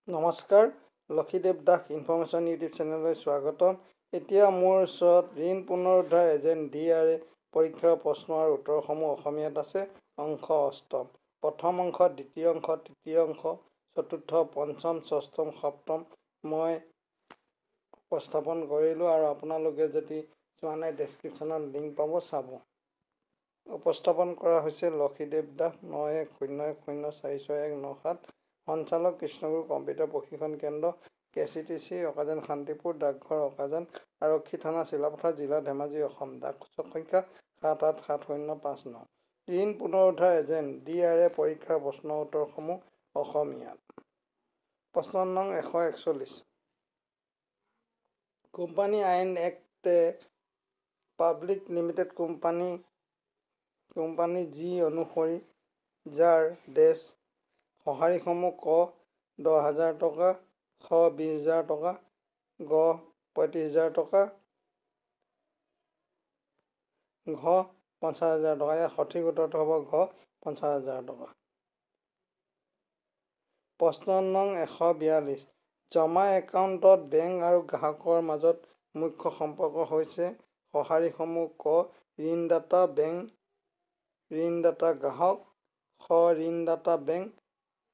নমস্কাৰ, লক্ষীদেৱ Das information YouTube চেনেললৈ স্বাগতম। এতিয়া মোৰ ওচৰত ঋণ পুনৰুদ্ধাৰ এজেণ্ট DRA পৰীক্ষাৰ প্ৰশ্ন আৰু উত্তৰসমূহ অসমীয়াত আছে। অংশ অষ্টম, প্ৰথম অংশ, দ্বিতীয় অংশ, তৃতীয় অংশ, চতুৰ্থ, পঞ্চম, ষষ্ঠম, সপ্তম মই উপস্থাপন কৰিলোঁ আৰু আপোনালোকে যদি চোৱা নাই ডেছক্ৰিপশ্যনত লিংক পাব, চাব। উপস্থাপন কৰা হৈছে লক্ষীদেৱ দাস, 9101046197, সঞ্চালক কৃষ্ণগুৰু কম্পিউটাৰ প্ৰশিক্ষণ কেন্দ্ৰ, KCTC, অকাজান শান্তিপুৰ, ডাকঘৰ অকাজান, আৰক্ষী থানা চিলাপথাৰ, জিলা ধেমাজি, অসম। ডাক সূচক সংখ্যা 787059। ঋণ পুনৰুদ্ধাৰ এজেণ্ট DRA পৰীক্ষাৰ প্ৰশ্ন উত্তৰসমূহ অসমীয়াত। প্ৰশ্ন নং 141। কোম্পানী আইন এক্টে পাব্লিক লিমিটেড কোম্পানী যি অনুসৰি যাৰ ডেছ সঁহাৰিসমূহ ক 10,000 টকা, খ 20,000 টকা, গ 35,000 টকা, ঘ 50,000 টকা। ইয়াৰ সঠিক উত্তৰটো হ'ব ঘ 50,000 টকা। প্ৰশ্ন নং 142। জমা একাউণ্টত বেংক আৰু গ্ৰাহকৰ মাজত মুখ্য সম্পৰ্ক হৈছে সঁহাৰিসমূহ ক ঋণদাতা বেংক, ঋণদাতা গ্ৰাহক, খ ঋণদাতা বেংক,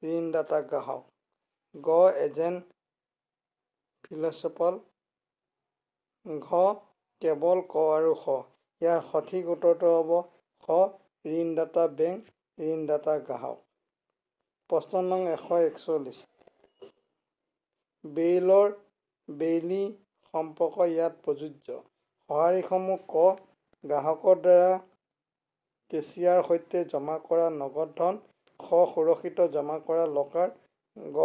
ঋণদাতা গ্ৰাহক, গ এজেণ্ট প্ৰিন্সিপাল, ঘ কেৱল ক আৰু খ। ইয়াৰ সঠিক উত্তৰটো হ'ব খ ঋণদাতা বেংক, ঋণদাতা গ্ৰাহক। প্ৰশ্ন নং 141। বেইলী সম্পৰ্ক ইয়াত প্ৰযোজ্য। সঁহাৰিসমূহ ক গ্ৰাহকৰ দ্বাৰা কেছিয়াৰ সৈতে জমা কৰা নগদ ধন, খ সুৰক্ষিত জমা কৰা লকাৰ, গ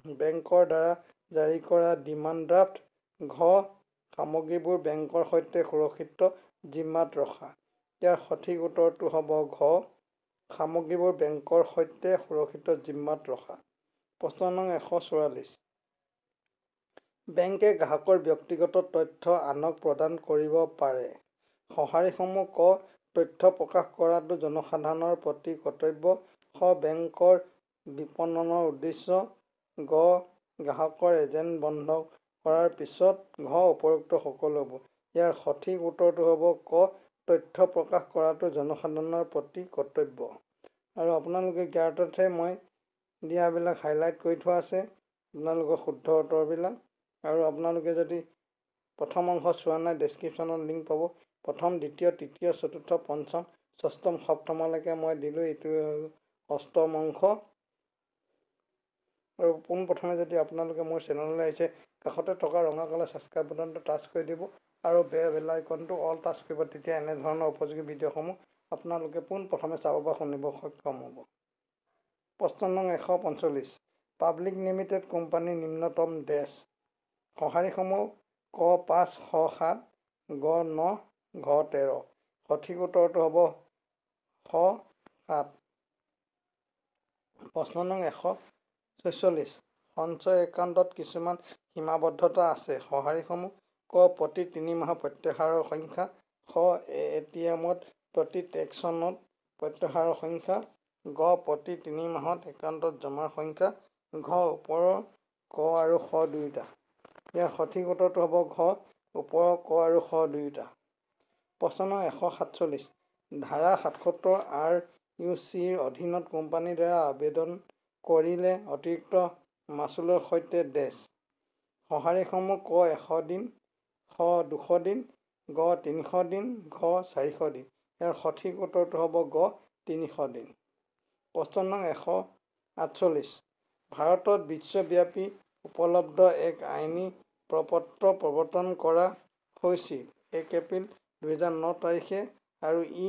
বেংকৰ দ্বাৰা জাৰি কৰা ডিমাণ্ড ড্ৰাফ্ট, ঘ সামগ্ৰীবোৰ বেংকৰ সৈতে সুৰক্ষিত জিম্মাত ৰখা। ইয়াৰ সঠিক উত্তৰটো হ'ব ঘ সামগ্ৰীবোৰ বেংকৰ সৈতে সুৰক্ষিত জিম্মাত ৰখা। প্ৰশ্ন নং 144। বেংকে গ্ৰাহকৰ ব্যক্তিগত তথ্য আনক প্ৰদান কৰিব পাৰে। সঁহাৰিসমূহ ক তথ্য প্ৰকাশ কৰাটো জনসাধাৰণৰ প্ৰতি কৰ্তব্য, খ বেংকৰ বিপণনৰ উদ্দেশ্য, গ গ্ৰাহকৰ এজেণ্ট বন্ধ কৰাৰ পিছত, ঘ উপৰোক্ত সকলোবোৰ। ইয়াৰ সঠিক উত্তৰটো হ'ব ক তথ্য প্ৰকাশ কৰাটো জনসাধাৰণৰ প্ৰতি কৰ্তব্য। আৰু আপোনালোকে জ্ঞাতাৰ্থে মই দিয়াবিলাক হাইলাইট কৰি থোৱা আছে, আপোনালোকৰ শুদ্ধ উত্তৰবিলাক। আৰু আপোনালোকে যদি প্ৰথম অংশ চোৱা নাই ডেছক্ৰিপশ্যনত লিংক পাব। প্ৰথম, দ্বিতীয়, তৃতীয়, চতুৰ্থ, পঞ্চম, ষষ্ঠম, সপ্তমলৈকে মই দিলোঁ। এইটো অষ্টম অংশ। আৰু পোনপ্ৰথমে যদি আপোনালোকে মোৰ চেনেললৈ আহিছে, কাষতে থকা ৰঙা কালাৰ ছাবস্ক্ৰাইব বাটনটো টাচ কৰি দিব আৰু বেল আইকনটো অল টাচ কৰিব। তেতিয়া এনেধৰণৰ উপযোগী ভিডিঅ'সমূহ আপোনালোকে পোনপ্ৰথমে চাব বা শুনিব সক্ষম হ'ব। প্ৰশ্ন নং 145। পাব্লিক লিমিটেড কোম্পানীৰ নিম্নতম ডেছ সঁহাৰিসমূহ ক 5, খ 7, গ 9, ঘ 13। সঠিক উত্তৰটো হ'ব খ 7। প্ৰশ্ন নং 146। সঞ্চয় একাউণ্টত কিছুমান সীমাবদ্ধতা আছে। সঁহাৰিসমূহ ক প্ৰতি 3 মাহৰ প্ৰত্যাহাৰৰ সংখ্যা, খ ATMত প্ৰতি টেক্সনত প্ৰত্যাহাৰৰ সংখ্যা, গ প্ৰতি 3 মাহত একাউণ্টত জমাৰ সংখ্যা, ঘ ওপৰৰ ক আৰু খ দুয়োটা। ইয়াৰ সঠিক উত্তৰটো হ'ব ঘ ওপৰৰ ক আৰু খ দুয়োটা। প্ৰশ্ন নং 147। ধাৰা 77 RUCৰ অধীনত কোম্পানীৰ দ্বাৰা আবেদন কৰিলে অতিৰিক্ত মাচুলৰ সৈতে ডেছ সঁহাৰিসমূহ ক 100 দিন, খ 200 দিন, গ 300 দিন, ঘ 400 দিন। ইয়াৰ সঠিক উত্তৰটো হ'ব গ 300 দিন। প্ৰশ্ন নং 148। ভাৰতত বিশ্বব্যাপী উপলব্ধ এক আইনী প্ৰপত্ৰ প্ৰৱৰ্তন কৰা হৈছিল 1 এপ্ৰিল 2009 তাৰিখে আৰু ই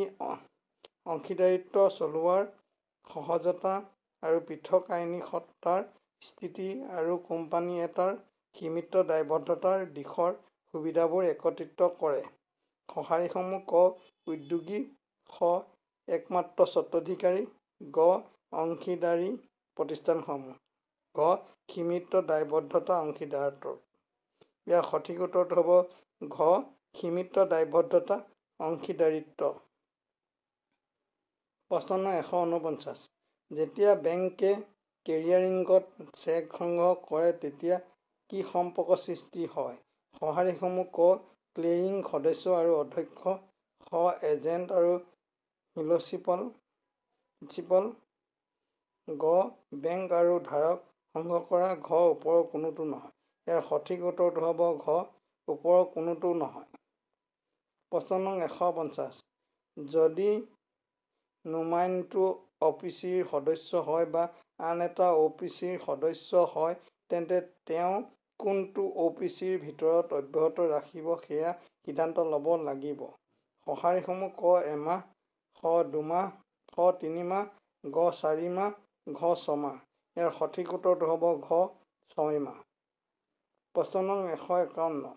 অংশীদাৰিত্ব চলোৱাৰ সহজতা আৰু পৃথক আইনী সত্তাৰ স্থিতি আৰু কোম্পানী এটাৰ সীমিত দায়বদ্ধতাৰ দিশৰ সুবিধাবোৰ একত্ৰিত কৰে। সঁহাৰিসমূহ ক উদ্যোগী, খ একমাত্ৰ স্বত্বাধিকাৰী, গ অংশীদাৰী প্ৰতিষ্ঠানসমূহ, ঘ সীমিত দায়বদ্ধতা অংশীদাৰত্ব। ইয়াৰ সঠিক উত্তৰটো হ'ব ঘ সীমিত দায়বদ্ধতা অংশীদাৰিত্ব। প্ৰশ্ন নং 149। যেতিয়া বেংকে কেৰিয়াৰিঙত চেক সংগ্ৰহ কৰে তেতিয়া কি সম্পৰ্ক সৃষ্টি হয়? সঁহাৰিসমূহ ক ক্লিয়াৰিং সদস্য আৰু অধ্যক্ষ, খ এজেণ্ট আৰু হিলচিপল, গ বেংক আৰু ধাৰক সংগ্ৰহ কৰা, ঘ ওপৰৰ কোনোটো নহয়। ইয়াৰ সঠিক উত্তৰটো হ'ব ঘ ওপৰৰ কোনোটো নহয়। প্ৰশ্ন নং 150। যদি নোমাইনটো অ.পি.চিৰ সদস্য হয় বা আন এটা অ.পি.চিৰ সদস্য হয় তেন্তে তেওঁ কোনটো অ.পি.চিৰ ভিতৰত অব্যাহত ৰাখিব সেয়া সিদ্ধান্ত ল'ব লাগিব। সঁহাৰিসমূহ ক এমাহ, খ 2 মাহ, খ 3 মাহ, গ 4 মাহ, ঘ 6 মাহ। ইয়াৰ সঠিক উত্তৰটো হ'ব ঘ 6 মাহ। প্ৰশ্ন নং 151।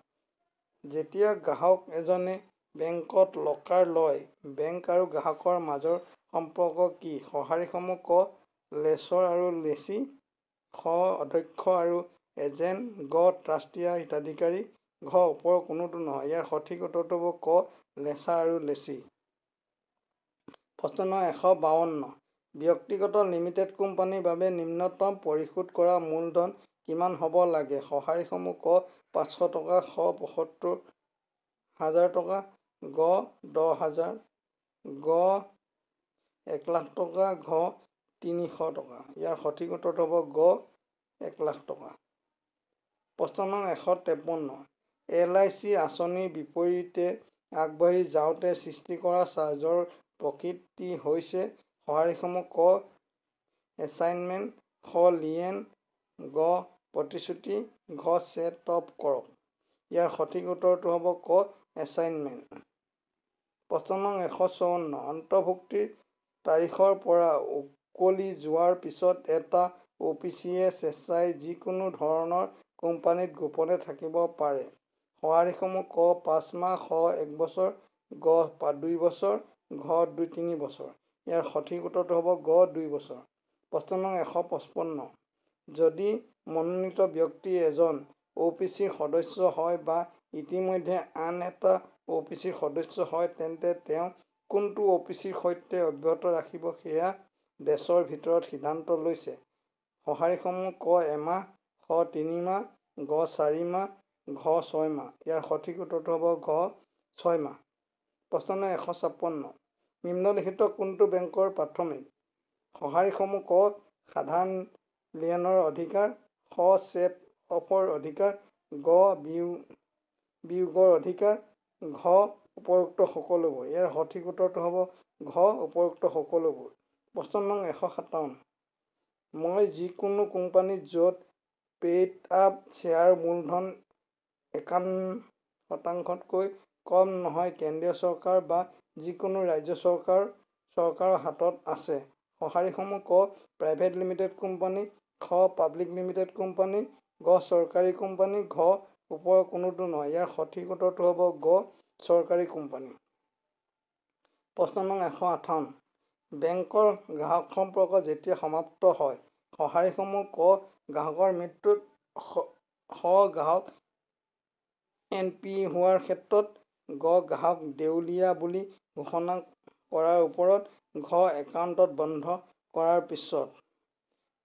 যেতিয়া গ্ৰাহক এজনে বেংকত লকাৰ লয়, বেংক আৰু গ্ৰাহকৰ মাজৰ সম্পৰ্ক কি? সঁহাৰিসমূহ ক লেছৰ আৰু লেচী, খ অধ্যক্ষ আৰু এজেণ্ট, গ ট্ৰাষ্টি আৰু হিতাধিকাৰী, ঘ ওপৰৰ কোনোটো নহয়। ইয়াৰ সঠিক উত্তৰটো হ'ব ক লেছাৰ আৰু লেচী। প্ৰশ্ন নং 152। ব্যক্তিগত লিমিটেড কোম্পানীৰ বাবে নিম্নতম পৰিশোধ কৰা মূলধন কিমান হ'ব লাগে? সঁহাৰিসমূহ ক 500 টকা, খ 75,000 টকা, গ 10,000, গ 1,00,000 টকা, ঘ 300 টকা। ইয়াৰ সঠিক উত্তৰটো হ'ব গ 1,00,000 টকা। প্ৰশ্ন নং 153। LIC আঁচনিৰ বিপৰীতে আগবাঢ়ি যাওঁতে সৃষ্টি কৰা চাৰ্জৰ প্ৰকৃতি হৈছে? সঁহাৰিসমূহ ক এছাইনমেণ্ট, খ লিয়েন, গ প্ৰতিশ্ৰুতি, ঘ ছেট অফ কৰক। ইয়াৰ সঠিক উত্তৰটো হ'ব ক এছাইনমেণ্ট। প্ৰশ্ন নং 154। অন্তৰ্ভুক্তিৰ তাৰিখৰ পৰা উকলি যোৱাৰ পিছত এটা অ.পি.চিয়ে স্বেচ্ছাই যিকোনো ধৰণৰ কোম্পানীত গোপনে থাকিব পাৰে। সঁহাৰিসমূহ ক 5 মাহ, খ 1 বছৰ, গ 2 বছৰ, ঘ 3 বছৰ। ইয়াৰ সঠিক উত্তৰটো হ'ব গ 2 বছৰ। প্ৰশ্ন নং 155। যদি মনোনীত ব্যক্তি এজন অ.পি.চিৰ সদস্য হয় বা ইতিমধ্যে আন এটা অ.পি.চিৰ সদস্য হয় তেন্তে তেওঁ কোনটো অ.পি.চিৰ সৈতে অব্যাহত ৰাখিব সেয়া ডেছৰ ভিতৰত সিদ্ধান্ত লৈছে। সঁহাৰিসমূহ ক এমাহ, খ 3 মাহ, গ 4 মাহ, ঘ 6 মাহ। ইয়াৰ সঠিক উত্তৰটো হ'ব ঘ 6 মাহ। প্ৰশ্ন নং 156। নিম্নলিখিত কোনটো বেংকৰ প্ৰাথমিক? সঁহাৰিসমূহ ক সাধাৰণ লিয়েনৰ অধিকাৰ, খ ছেট অফৰ অধিকাৰ, গ বিয়োগৰ অধিকাৰ, ঘ উপৰোক্ত সকলোবোৰ। ইয়াৰ সঠিক উত্তৰটো হ'ব ঘ উপৰোক্ত সকলোবোৰ। প্ৰশ্ন নং 157। মই যিকোনো কোম্পানীত য'ত পেইড আপ শ্বেয়াৰ মূলধন 51%তকৈ কম নহয় কেন্দ্ৰীয় চৰকাৰ বা যিকোনো ৰাজ্য চৰকাৰৰ হাতত আছে। সঁহাৰিসমূহ ক প্ৰাইভেট লিমিটেড কোম্পানী, খ পাব্লিক লিমিটেড কোম্পানী, গ চৰকাৰী কোম্পানী, ঘ ওপৰৰ কোনোটো নহয়। ইয়াৰ সঠিক উত্তৰটো হ'ব গ চৰকাৰী কোম্পানী। প্ৰশ্ন নং 158। বেংকৰ গ্ৰাহক সম্পৰ্ক যেতিয়া সমাপ্ত হয়? সঁহাৰিসমূহ ক গ্ৰাহকৰ মৃত্যুত, খ গ্ৰাহক এন.পি.এ. হোৱাৰ ক্ষেত্ৰত, গ গ্ৰাহক দেউলীয়া বুলি ঘোষণা কৰাৰ ওপৰত, ঘ একাউণ্ট বন্ধ কৰাৰ পিছত।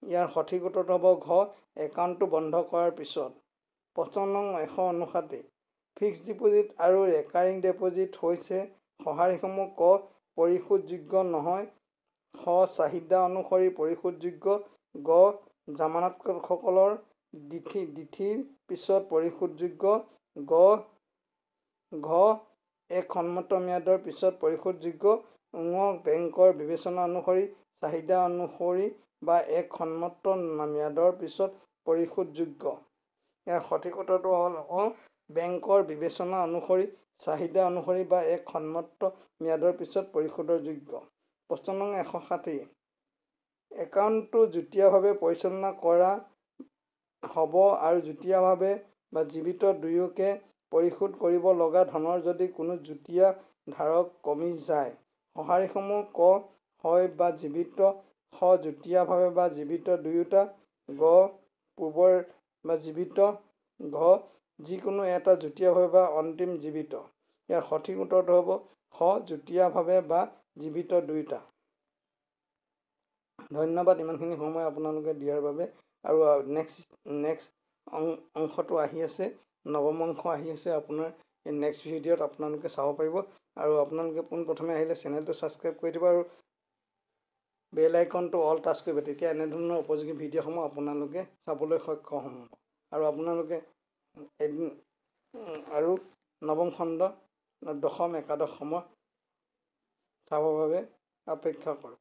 ইয়াৰ সঠিক উত্তৰটো হ'ব ঘ একাউণ্টটো বন্ধ কৰাৰ পিছত। প্ৰশ্ন নং 159। ফিক্সড ডিপজিট আৰু ৰেকাৰিং ডিপজিট হৈছে? সঁহাৰিসমূহ ক পৰিশোধযোগ্য নহয়, খ চাহিদা অনুসৰি পৰিশোধযোগ্য, গ জামানতসকলৰ ডিথিৰ পিছত পৰিশোধযোগ্য, ঘ এক সন্মত ম্যাদৰ পিছত পৰিশোধযোগ্য, ঙ বেংকৰ বিবেচনা অনুসৰি, চাহিদা অনুসৰি বা এক সন্মত ম্যাদৰ পিছত পৰিশোধযোগ্য। ইয়াৰ সঠিক উত্তৰটো হ'ল বেংকৰ বিবেচনা অনুসৰি, চাহিদা অনুসৰি বা এক সন্মত ম্যাদৰ পিছত পৰিশোধৰ যোগ্য। প্ৰশ্ন নং 160। একাউণ্টটো যুটীয়াভাৱে পৰিচালনা কৰা হ'ব আৰু যুটীয়াভাৱে বা জীৱিত দুয়োকে পৰিশোধ কৰিব লগা ধনৰ যদি কোনো যুটীয়া ধাৰক কমি যায়। সঁহাৰিসমূহ ক হয় বা জীৱিত, খ যুটীয়াভাৱে বা জীৱিত দুয়োটা, গ পূৰ্বৰ বা জীৱিত, ঘ যিকোনো এটা যুটীয়াভাৱে বা অন্তিম জীৱিত। ইয়াৰ সঠিক উত্তৰটো হ'ব খ যুটীয়াভাৱে বা জীৱিত দুয়োটা। ধন্যবাদ ইমানখিনি সময় আপোনালোকে দিয়াৰ বাবে। আৰু নেক্সট অংশটো আহি আছে, নৱম অংশ আহি আছে আপোনাৰ। এই নেক্সট ভিডিঅ'ত আপোনালোকে চাব পাৰিব। আৰু আপোনালোকে পোনপ্ৰথমে আহিলে চেনেলটো ছাবস্ক্ৰাইব কৰি দিব আৰু বেল আইকনটো অল টাচ কৰিব, তেতিয়া এনেধৰণৰ উপযোগী ভিডিঅ'সমূহ আপোনালোকে চাবলৈ সক্ষম হ'ব। আৰু আপোনালোকে এদিন আৰু নৱম খণ্ড, দশম, একাদশ সময় চাবৰ বাবে অপেক্ষা কৰক।